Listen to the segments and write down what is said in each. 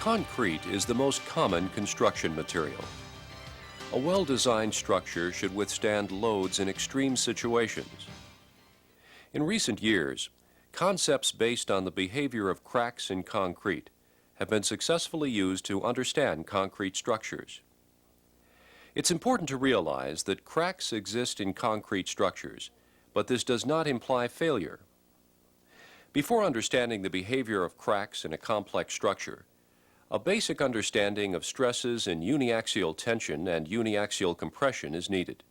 Concrete is the most common construction material. A well-designed structure should withstand loads in extreme situations. In recent years, concepts based on the behavior of cracks in concrete have been successfully used to understand concrete structures. It's important to realize that cracks exist in concrete structures, but this does not imply failure. Before understanding the behavior of cracks in a complex structure, a basic understanding of stresses in uniaxial tension and uniaxial compression is needed.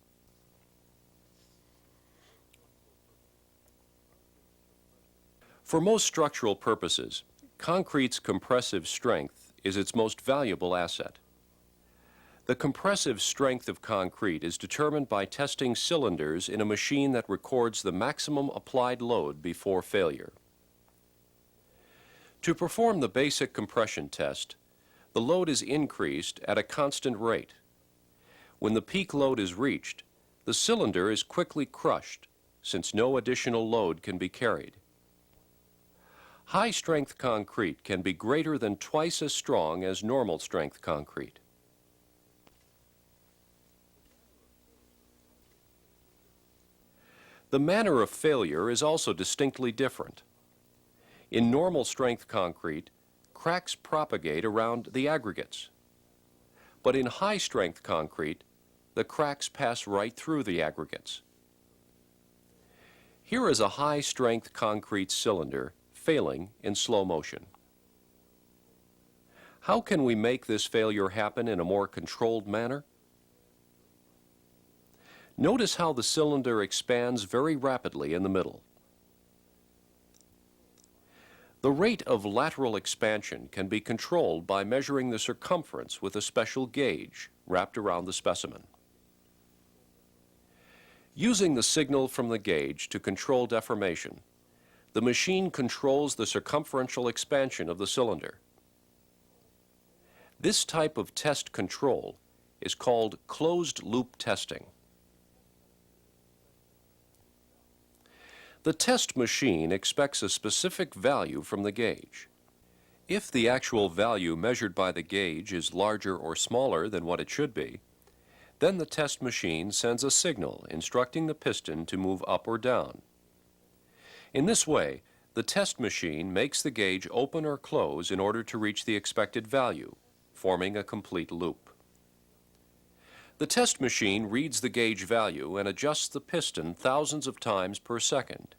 For most structural purposes, concrete's compressive strength is its most valuable asset. The compressive strength of concrete is determined by testing cylinders in a machine that records the maximum applied load before failure. To perform the basic compression test, the load is increased at a constant rate. When the peak load is reached, the cylinder is quickly crushed, since no additional load can be carried. High-strength concrete can be greater than twice as strong as normal-strength concrete. The manner of failure is also distinctly different. In normal-strength concrete, cracks propagate around the aggregates. But in high-strength concrete, the cracks pass right through the aggregates. Here is a high-strength concrete cylinder failing in slow motion. How can we make this failure happen in a more controlled manner? Notice how the cylinder expands very rapidly in the middle. The rate of lateral expansion can be controlled by measuring the circumference with a special gauge wrapped around the specimen. Using the signal from the gauge to control deformation, the machine controls the circumferential expansion of the cylinder. This type of test control is called closed-loop testing. The test machine expects a specific value from the gauge. If the actual value measured by the gauge is larger or smaller than what it should be, then the test machine sends a signal instructing the piston to move up or down. In this way, the test machine makes the gauge open or close in order to reach the expected value, forming a complete loop. The test machine reads the gauge value and adjusts the piston thousands of times per second.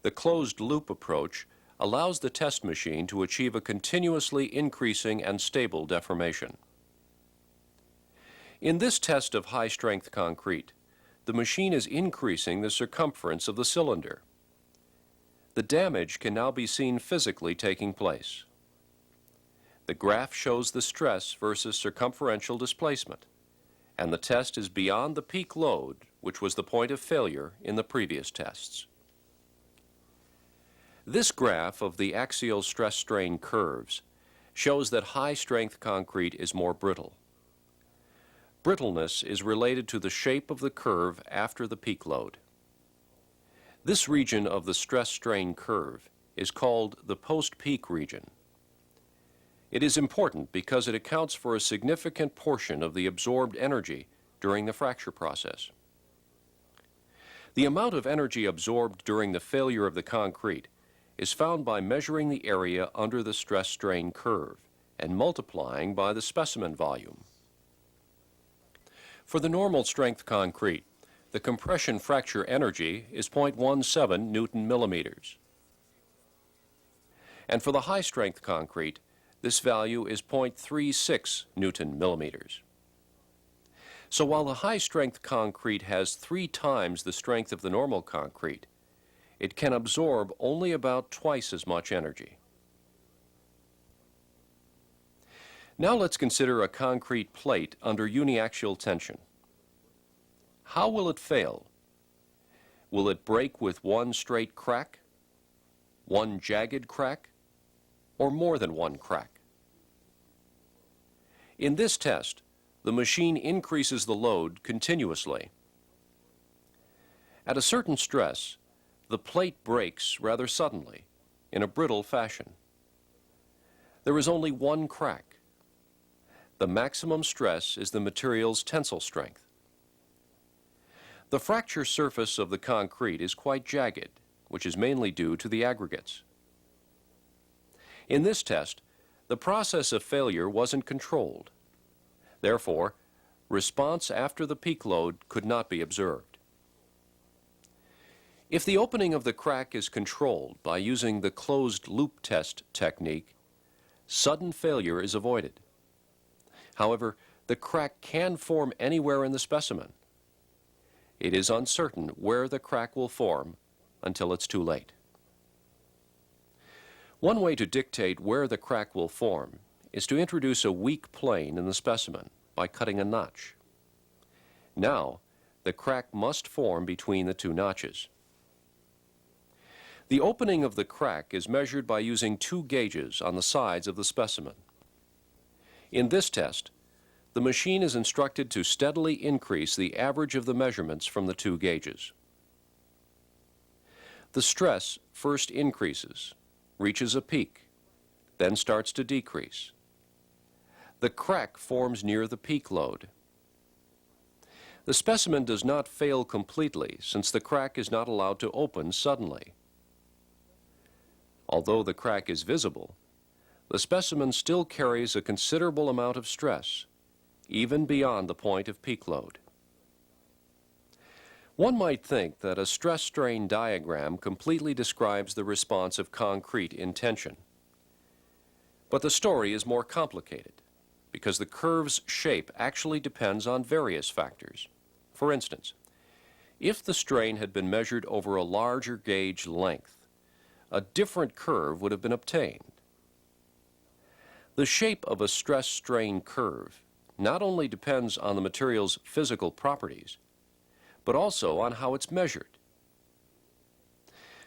The closed-loop approach allows the test machine to achieve a continuously increasing and stable deformation. In this test of high-strength concrete, the machine is increasing the circumference of the cylinder. The damage can now be seen physically taking place. The graph shows the stress versus circumferential displacement, and the test is beyond the peak load, which was the point of failure in the previous tests. This graph of the axial stress-strain curves shows that high-strength concrete is more brittle. Brittleness is related to the shape of the curve after the peak load. This region of the stress-strain curve is called the post-peak region. It is important because it accounts for a significant portion of the absorbed energy during the fracture process. The amount of energy absorbed during the failure of the concrete is found by measuring the area under the stress-strain curve and multiplying by the specimen volume. For the normal strength concrete, the compression fracture energy is 0.17 Newton millimeters. And for the high-strength concrete, this value is 0.36 Newton millimeters. So while the high-strength concrete has 3 times the strength of the normal concrete, it can absorb only about twice as much energy. Now let's consider a concrete plate under uniaxial tension. How will it fail? Will it break with one straight crack, one jagged crack, or more than one crack? In this test, the machine increases the load continuously. At a certain stress, the plate breaks rather suddenly, in a brittle fashion. There is only one crack. The maximum stress is the material's tensile strength. The fracture surface of the concrete is quite jagged, which is mainly due to the aggregates. In this test, the process of failure wasn't controlled. Therefore, response after the peak load could not be observed. If the opening of the crack is controlled by using the closed loop test technique, sudden failure is avoided. However, the crack can form anywhere in the specimen. It is uncertain where the crack will form until it's too late. One way to dictate where the crack will form is to introduce a weak plane in the specimen by cutting a notch. Now, the crack must form between the two notches. The opening of the crack is measured by using two gauges on the sides of the specimen. In this test, the machine is instructed to steadily increase the average of the measurements from the two gauges. The stress first increases, reaches a peak, then starts to decrease. The crack forms near the peak load. The specimen does not fail completely since the crack is not allowed to open suddenly. Although the crack is visible, the specimen still carries a considerable amount of stress, even beyond the point of peak load. One might think that a stress-strain diagram completely describes the response of concrete in tension. But the story is more complicated because the curve's shape actually depends on various factors. For instance, if the strain had been measured over a larger gauge length, a different curve would have been obtained. The shape of a stress-strain curve not only depends on the material's physical properties, but also on how it's measured.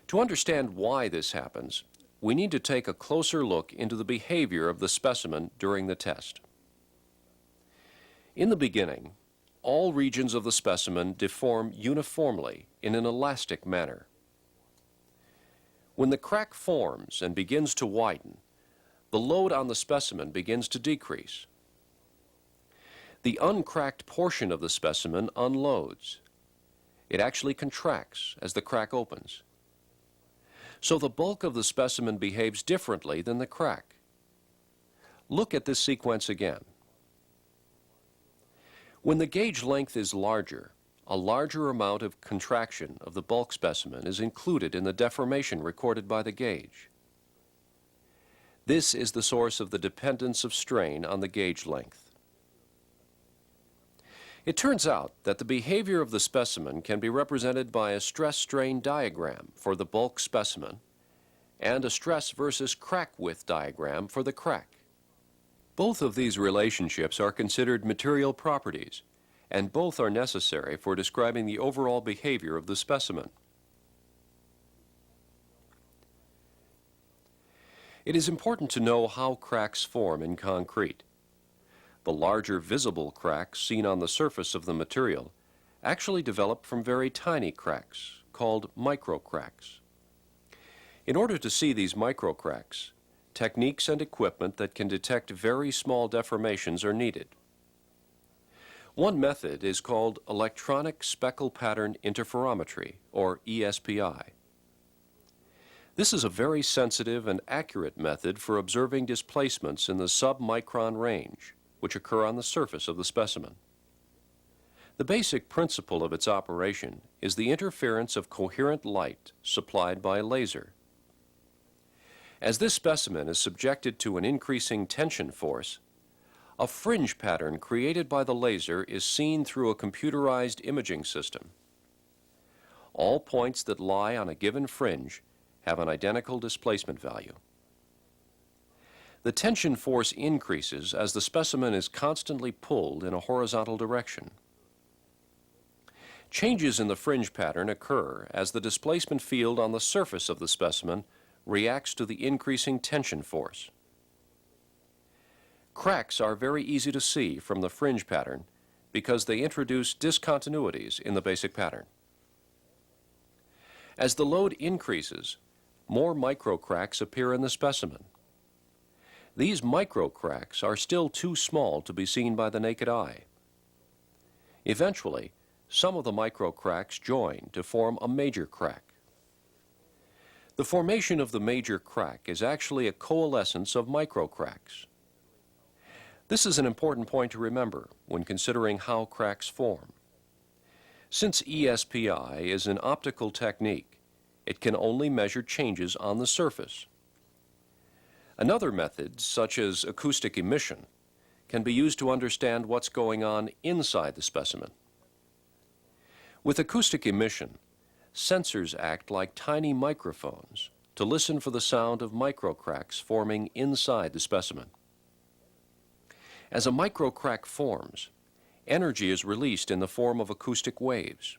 To understand why this happens, we need to take a closer look into the behavior of the specimen during the test. In the beginning, all regions of the specimen deform uniformly in an elastic manner. When the crack forms and begins to widen, the load on the specimen begins to decrease. The uncracked portion of the specimen unloads. It actually contracts as the crack opens. So the bulk of the specimen behaves differently than the crack. Look at this sequence again. When the gauge length is larger, a larger amount of contraction of the bulk specimen is included in the deformation recorded by the gauge. This is the source of the dependence of strain on the gauge length. It turns out that the behavior of the specimen can be represented by a stress-strain diagram for the bulk specimen and a stress versus crack width diagram for the crack. Both of these relationships are considered material properties, and both are necessary for describing the overall behavior of the specimen. It is important to know how cracks form in concrete. The larger visible cracks seen on the surface of the material actually develop from very tiny cracks, called microcracks. In order to see these microcracks, techniques and equipment that can detect very small deformations are needed. One method is called electronic speckle pattern interferometry, or ESPI. This is a very sensitive and accurate method for observing displacements in the sub-micron range, which occur on the surface of the specimen. The basic principle of its operation is the interference of coherent light supplied by a laser. As this specimen is subjected to an increasing tension force, a fringe pattern created by the laser is seen through a computerized imaging system. All points that lie on a given fringe have an identical displacement value. The tension force increases as the specimen is constantly pulled in a horizontal direction. Changes in the fringe pattern occur as the displacement field on the surface of the specimen reacts to the increasing tension force. Cracks are very easy to see from the fringe pattern because they introduce discontinuities in the basic pattern. As the load increases, more microcracks appear in the specimen. These micro cracks are still too small to be seen by the naked eye. Eventually, some of the micro cracks join to form a major crack. The formation of the major crack is actually a coalescence of micro cracks. This is an important point to remember when considering how cracks form. Since ESPI is an optical technique, it can only measure changes on the surface. Another method, such as acoustic emission, can be used to understand what's going on inside the specimen. With acoustic emission, sensors act like tiny microphones to listen for the sound of microcracks forming inside the specimen. As a microcrack forms, energy is released in the form of acoustic waves.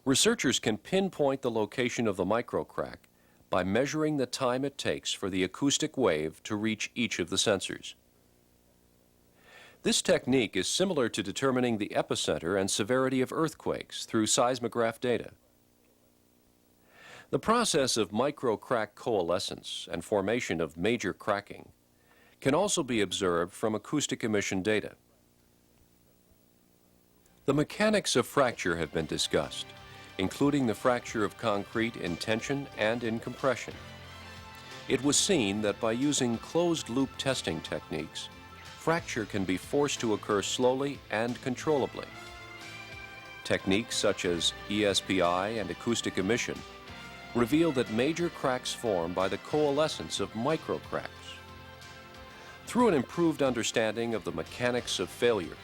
Researchers can pinpoint the location of the microcrack by measuring the time it takes for the acoustic wave to reach each of the sensors. This technique is similar to determining the epicenter and severity of earthquakes through seismograph data. The process of microcrack coalescence and formation of major cracking can also be observed from acoustic emission data. The mechanics of fracture have been discussed, including the fracture of concrete in tension and in compression. It was seen that by using closed-loop testing techniques, fracture can be forced to occur slowly and controllably. Techniques such as ESPI and acoustic emission reveal that major cracks form by the coalescence of microcracks. Through an improved understanding of the mechanics of failure,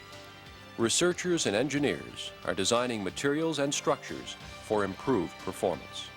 researchers and engineers are designing materials and structures for improved performance.